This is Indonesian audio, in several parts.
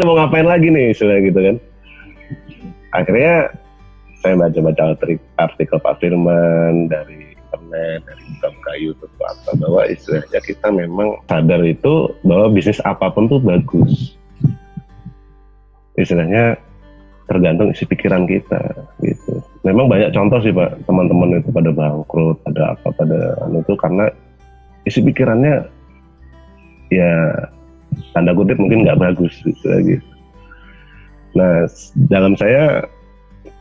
mau ngapain lagi nih istilah gitu kan. Akhirnya saya baca-baca artikel Pak Firman dari internet, dari buka-buka YouTube apa, bahwa istilahnya kita memang sadar itu bahwa bisnis apapun tuh bagus. Istilahnya tergantung isi pikiran kita gitu. Memang banyak contoh sih Pak, teman-teman itu pada bangkrut, ada apa pada itu karena isi pikirannya ya tanda kutip mungkin nggak bagus gitu lagi. Nah, dalam saya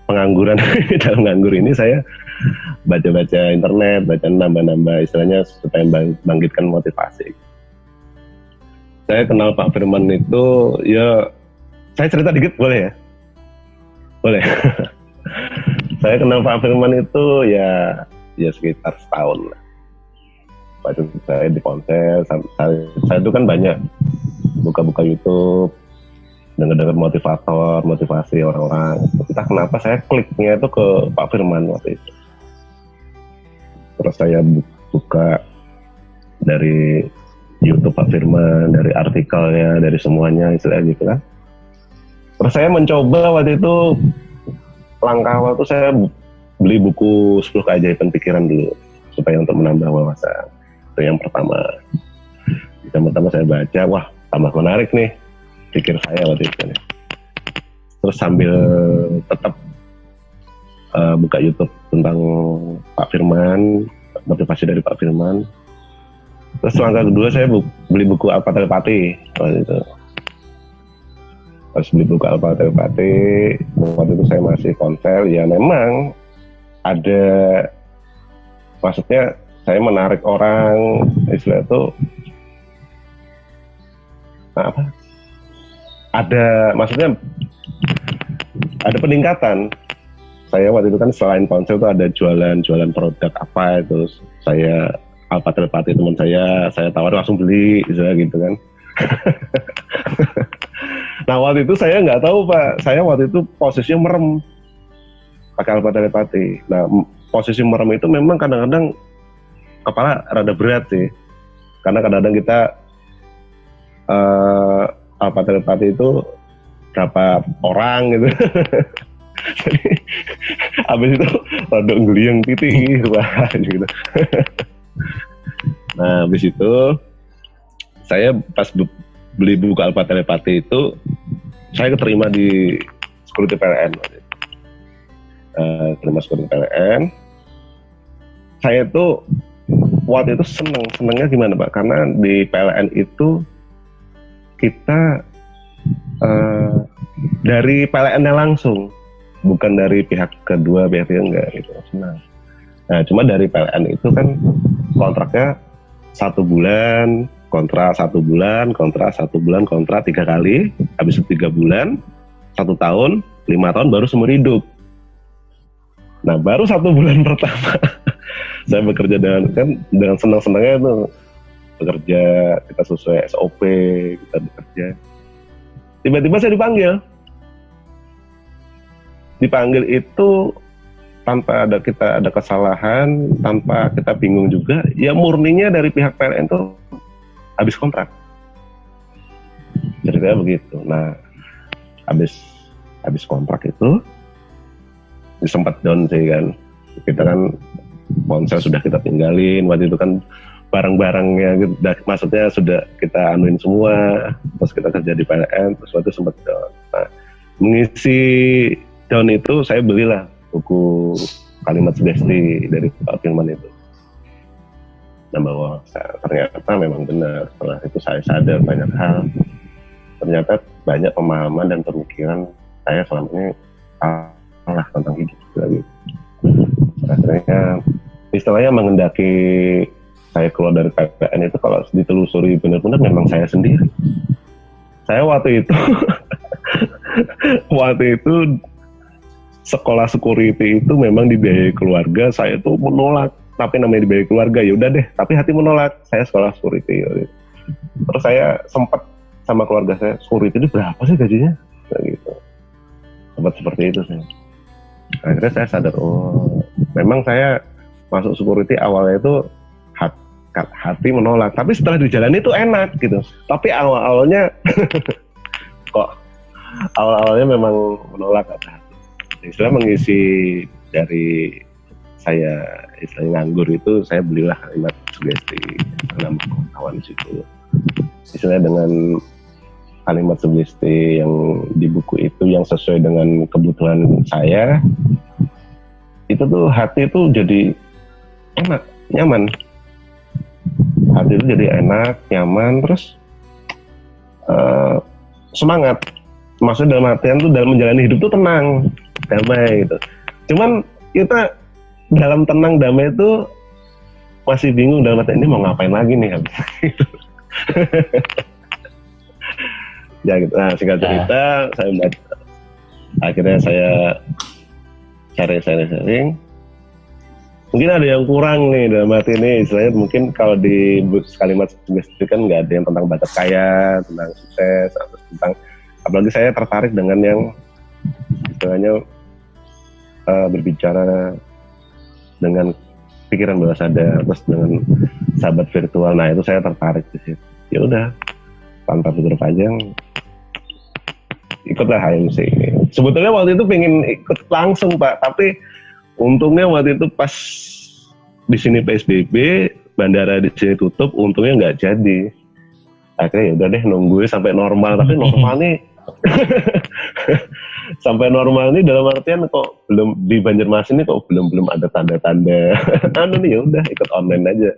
pengangguran dalam nganggur ini saya baca-baca internet, baca nambah-nambah istilahnya supaya bangkitkan motivasi. Saya kenal Pak Firman itu ya, saya cerita dikit boleh ya? Boleh. Saya kenal Pak Firman itu ya sekitar setahun lah. Waktu saya di ponsel, saya itu kan banyak buka-buka YouTube, dengar-dengar motivasi orang-orang. Entah kenapa saya kliknya itu ke Pak Firman waktu itu. Terus saya buka dari YouTube Pak Firman, dari artikelnya, dari semuanya istilahnya gitu kan. Terus saya mencoba waktu itu, langkah awal itu saya beli buku 10 keajaiban pikiran dulu supaya untuk menambah wawasan. Itu yang pertama. Yang pertama saya baca, wah tambah menarik nih pikir saya waktu itu nih. Terus sambil tetap buka YouTube tentang Pak Firman, motivasi dari Pak Firman. Terus langkah kedua saya beli buku Alpha Telepati waktu itu. Pas beli buku Alpha Telepati, waktu itu saya masih ponsel, ya memang ada, maksudnya saya menarik orang, istilah itu maksudnya ada peningkatan. Saya waktu itu kan selain ponsel itu ada jualan produk apa itu, saya Alpha Telepati teman saya tawar langsung beli, istilah gitu kan. Nah waktu itu saya nggak tahu Pak, saya waktu itu posisinya merem pakai Alpha Telepati. Nah posisi merem itu memang kadang-kadang kepala rada berat sih, karena kadang-kadang kita Alpha Telepati itu berapa orang gitu. Jadi habis itu rada ngeliyeng titik wah gitu. Nah habis itu saya pas beli buku Alpha Telepati itu saya keterima di Security PLN. Terima Security PLN. Saya tuh waktu itu senengnya gimana Pak? Karena di PLN itu kita dari PLN-nya langsung, bukan dari pihak kedua, pihak ketiga enggak gitu. Senang. Nah cuma dari PLN itu kan kontraknya 1 bulan, kontrak 1 bulan, kontrak 1 bulan, kontrak 3 kali, habis itu 3 bulan, 1 tahun, 5 tahun baru seumur hidup. Nah baru 1 bulan pertama saya bekerja dengan senang-senangnya itu bekerja, kita sesuai SOP, kita bekerja. Tiba-tiba saya dipanggil itu tanpa kita ada kesalahan, tanpa kita bingung juga, ya murninya dari pihak PLN itu habis kontrak. Ceritanya begitu. Nah, habis kontrak itu sempat down sih kan. Kita kan ponsel sudah kita tinggalin, waktu itu kan barang-barangnya maksudnya sudah kita anuin semua, terus kita kerja di PLN, terus waktu itu sempat down. Nah, mengisi down itu saya belilah buku Kalimat Sugesti dari Pak Firman itu. Nah bahwa ternyata memang benar, setelah itu saya sadar banyak hal, ternyata banyak pemahaman dan pemikiran saya selama ini salah tentang hidup lagi. Akhirnya istilahnya mengendaki saya keluar dari PPN itu, kalau ditelusuri benar-benar memang saya sendiri. Saya waktu itu sekolah security itu memang dibiayai keluarga, saya tuh menolak. Tapi namanya dibiayai keluarga, ya udah deh. Tapi hati menolak. Saya sekolah security. Terus saya sempat sama keluarga saya, security itu berapa sih gajinya? Nah, gitu. Sempat seperti itu saya. Akhirnya saya sadar, oh, memang saya masuk security awalnya itu hati menolak. Tapi setelah dijalani itu enak gitu. Tapi awal-awalnya kok awal-awalnya memang menolak kata. Istilah mengisi dari saya istilahnya nganggur itu, saya belilah kalimat sugesti dalam pengetahuan di situ. Istilahnya dengan kalimat sugesti yang di buku itu yang sesuai dengan kebutuhan saya, itu tuh hati itu jadi enak, nyaman. Hati itu jadi enak, nyaman, terus semangat. Maksudnya dalam artian tuh dalam menjalani hidup tuh tenang, damai gitu. Cuman kita dalam tenang damai itu masih bingung dalam artian ini mau ngapain lagi nih habis gitu. Ya gitu. Nah, singkat cerita saya baca, akhirnya saya sharing. Mungkin ada yang kurang nih dalam arti ini, istilahnya mungkin kalau di kalimat sugesti kan nggak ada yang tentang bakat kaya, tentang sukses, atau tentang, apalagi saya tertarik dengan yang istilahnya berbicara dengan pikiran bawah sadar, terus dengan sahabat virtual. Nah itu saya tertarik di situ. Ya udah, tanpa pikir panjang, ikutlah HMC ini. Sebetulnya waktu itu pengen ikut langsung Pak, tapi untungnya waktu itu pas di sini PSBB, bandara di sini tutup, untungnya nggak jadi. Akhirnya ya udah deh nungguin sampai normal, tapi normal nih sampai normal nih dalam artian kok belum di Banjarmasin ini kok belum ada tanda-tanda anu nih, ya udah ikut online aja.